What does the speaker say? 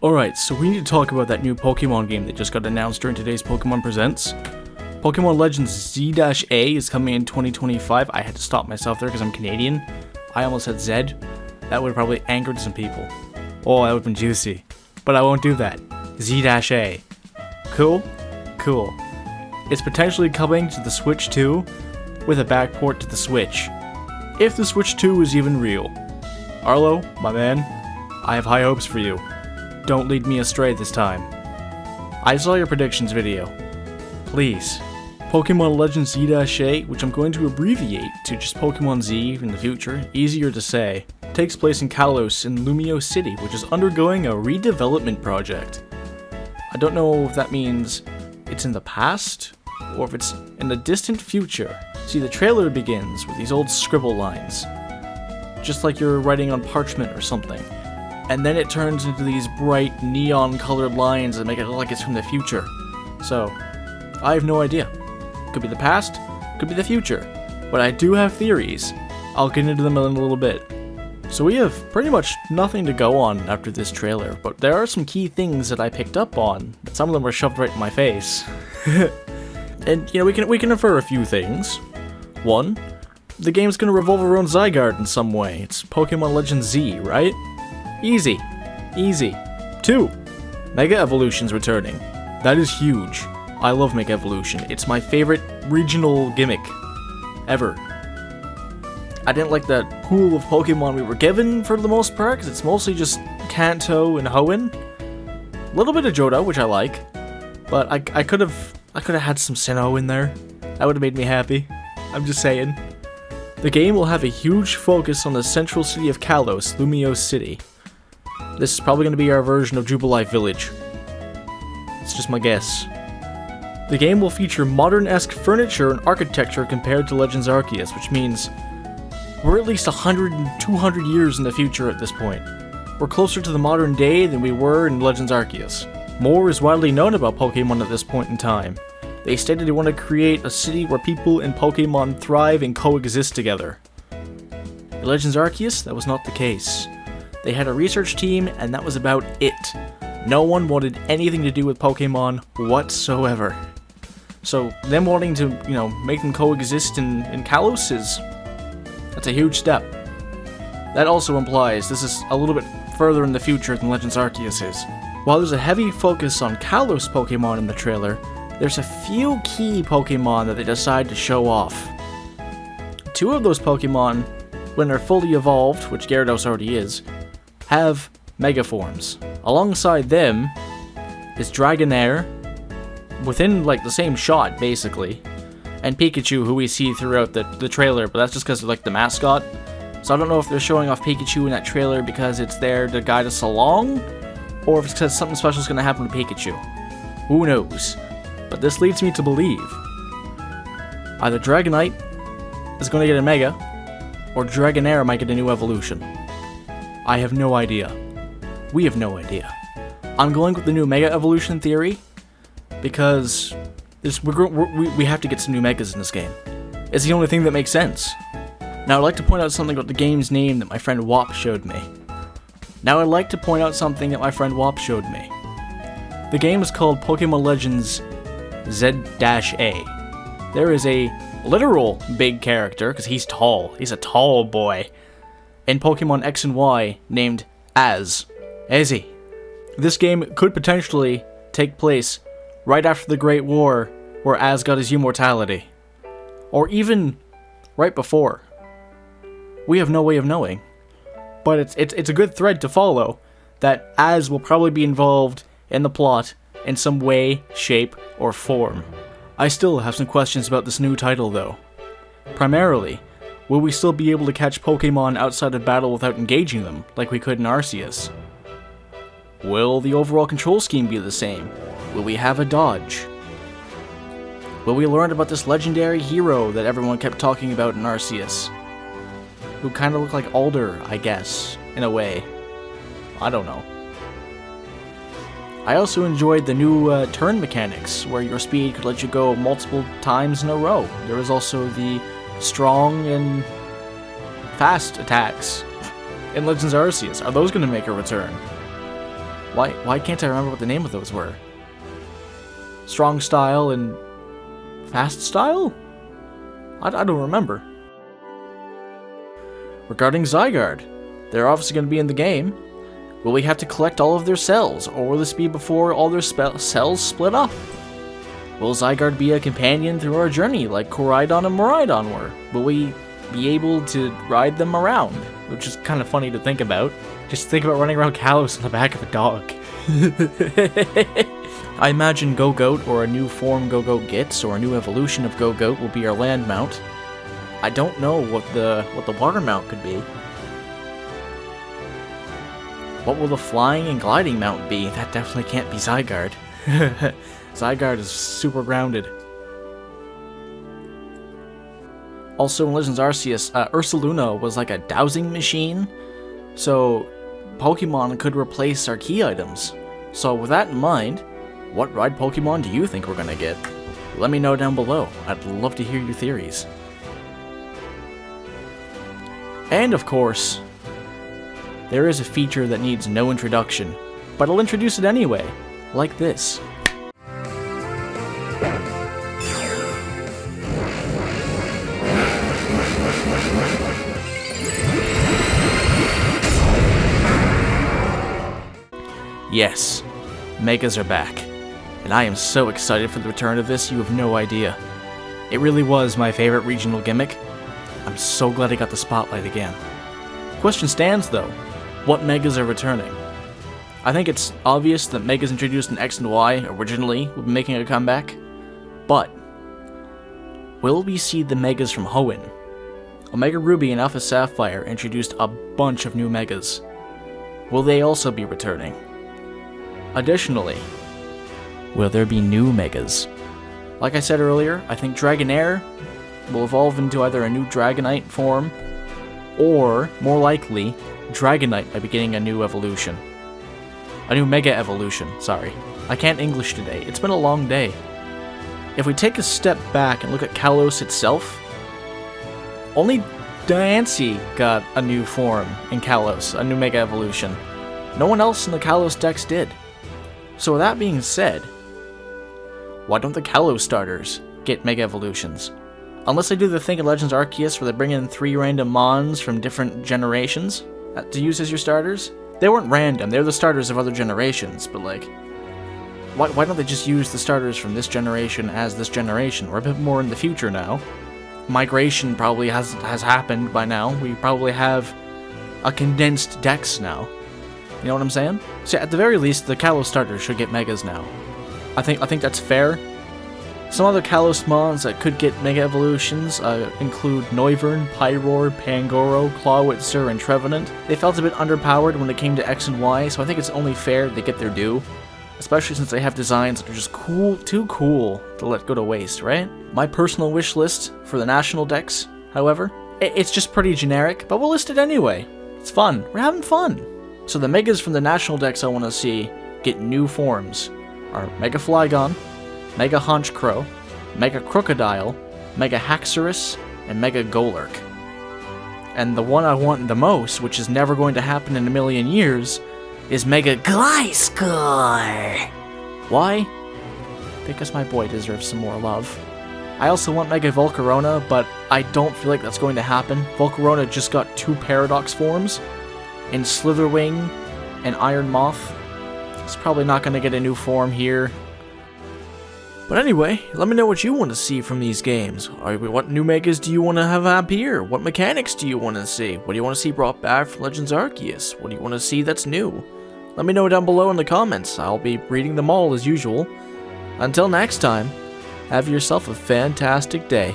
Alright, so we need to talk about that new Pokemon game that just got announced during today's Pokémon Presents. Pokemon Legends Z-A is coming in 2025. I had to stop myself there because I'm Canadian. I almost said Z. That would have probably angered some people. Oh, that would have been juicy. But I won't do that. Z-A. Cool? Cool. It's potentially coming to the Switch 2 with a backport to the Switch. If the Switch 2 is even real. Arlo, my man, I have high hopes for you. Don't lead me astray this time. I saw your predictions video. Please. Pokemon Legends Z-A, which I'm going to abbreviate to just Pokemon Z in the future, easier to say, takes place in Kalos in Lumio City, which is undergoing a redevelopment project. I don't know if that means it's in the past, or if it's in the distant future. See, the trailer begins with these old scribble lines, just like you're writing on parchment or something. And then it turns into these bright neon-colored lines that make it look like it's from the future. So, I have no idea. Could be the past, could be the future. But I do have theories. I'll get into them in a little bit. So we have pretty much nothing to go on after this trailer, but there are some key things that I picked up on. Some of them were shoved right in my face. And, you know, we can infer a few things. One, the game's gonna revolve around Zygarde in some way. It's Pokemon Legends Z, right? Easy. Easy. 2. Mega Evolution's returning. That is huge. I love Mega Evolution. It's my favorite regional gimmick ever. I didn't like that pool of Pokemon we were given for the most part, because it's mostly just Kanto and Hoenn. A little bit of Johto, which I like, but I could have had some Sinnoh in there. That would have made me happy. I'm just saying. The game will have a huge focus on the central city of Kalos, Lumio City. This is probably going to be our version of Jubilife Village. It's just my guess. The game will feature modern-esque furniture and architecture compared to Legends Arceus, which means we're at least 100 and 200 years in the future at this point. We're closer to the modern day than we were in Legends Arceus. More is widely known about Pokemon at this point in time. They stated they want to create a city where people and Pokemon thrive and coexist together. In Legends Arceus, that was not the case. They had a research team, and that was about it. No one wanted anything to do with Pokemon whatsoever. So, them wanting to, you know, make them coexist in Kalos that's a huge step. That also implies this is a little bit further in the future than Legends Arceus is. While there's a heavy focus on Kalos Pokemon in the trailer, there's a few key Pokemon that they decide to show off. 2 of those Pokemon, when they're fully evolved, which Gyarados already is, have Mega Forms. Alongside them is Dragonair, within like the same shot basically, and Pikachu, who we see throughout the trailer, but that's just because of like the mascot. So I don't know if they're showing off Pikachu in that trailer because it's there to guide us along, or if it's because something special is going to happen to Pikachu. Who knows? But this leads me to believe either Dragonite is going to get a Mega, or Dragonair might get a new evolution. I have no idea. We have no idea. I'm going with the new Mega Evolution theory because we have to get some new Megas in this game. It's the only thing that makes sense. Now I'd like to point out something about the game's name that my friend Wop showed me. The game is called Pokemon Legends Z-A. There is a literal big character, because he's tall. He's a tall boy. In Pokemon X and Y named Azzy. This game could potentially take place right after the Great War, where Az got his immortality. Or even right before. We have no way of knowing. But it's a good thread to follow, that Az will probably be involved in the plot in some way, shape, or form. I still have some questions about this new title though. Primarily, will we still be able to catch Pokemon outside of battle without engaging them, like we could in Arceus? Will the overall control scheme be the same? Will we have a dodge? Will we learn about this legendary hero that everyone kept talking about in Arceus? Who kind of looked like Alder, I guess, in a way. I don't know. I also enjoyed the new turn mechanics, where your speed could let you go multiple times in a row. There was also the strong and fast attacks in Legends Arceus. Are those going to make a return? Why can't I remember what the name of those were? Strong Style and Fast Style? I don't remember. Regarding Zygarde, they're obviously going to be in the game. Will we have to collect all of their cells, or will this be before all their cells split up? Will Zygarde be a companion through our journey like Koraidon and Miraidon were? Will we be able to ride them around? Which is kind of funny to think about. Just think about running around Kalos on the back of a dog. I imagine Go-Goat or a new form Go-Goat gets, or a new evolution of Go-Goat will be our land mount. I don't know what the water mount could be. What will the flying and gliding mount be? That definitely can't be Zygarde. Zygarde is super grounded. Also in Legends Arceus, Ursaluna was like a dowsing machine, so Pokemon could replace our key items. So with that in mind, what ride Pokemon do you think we're gonna get? Let me know down below. I'd love to hear your theories. And of course, there is a feature that needs no introduction, but I'll introduce it anyway, like this. Yes, Megas are back, and I am so excited for the return of this, you have no idea. It really was my favorite regional gimmick. I'm so glad I got the spotlight again. Question stands though, what Megas are returning? I think it's obvious that Megas introduced in X and Y originally will be making a comeback, but will we see the Megas from Hoenn? Omega Ruby and Alpha Sapphire introduced a bunch of new Megas. Will they also be returning? Additionally, will there be new Megas? Like I said earlier, I think Dragonair will evolve into either a new Dragonite form, or, more likely, Dragonite by beginning a new evolution. A new Mega Evolution, sorry. I can't English today, it's been a long day. If we take a step back and look at Kalos itself, only Diancie got a new form in Kalos, a new Mega Evolution. No one else in the Kalos decks did. So with that being said, why don't the Kalos starters get Mega Evolutions? Unless they do the thing in Legends Arceus where they bring in 3 random Mons from different generations to use as your starters. They weren't random, they're the starters of other generations, but like, why don't they just use the starters from this generation as this generation? We're a bit more in the future now. Migration probably has happened by now. We probably have a condensed dex now. You know what I'm saying? So at the very least, the Kalos starters should get Megas now. I think that's fair. Some other Kalos Mons that could get Mega Evolutions include Noivern, Pyroar, Pangoro, Clawitzer, and Trevenant. They felt a bit underpowered when it came to X and Y, so I think it's only fair they get their due. Especially since they have designs that are just cool, too cool to let go to waste, right? My personal wish list for the national decks, however, it's just pretty generic, but we'll list it anyway. It's fun. We're having fun. So the Megas from the national decks I want to see get new forms are Mega Flygon, Mega Honchkrow, Mega Crocodile, Mega Haxorus, and Mega Golurk. And the one I want the most, which is never going to happen in a million years, is Mega Gliscor! Why? Because my boy deserves some more love. I also want Mega Volcarona, but I don't feel like that's going to happen. Volcarona just got 2 Paradox forms, in Slitherwing and Iron Moth. It's probably not going to get a new form here. But anyway, let me know what you want to see from these games. What new Megas do you want to have appear? What mechanics do you want to see? What do you want to see brought back from Legends Arceus? What do you want to see that's new? Let me know down below in the comments. I'll be reading them all as usual. Until next time, have yourself a fantastic day.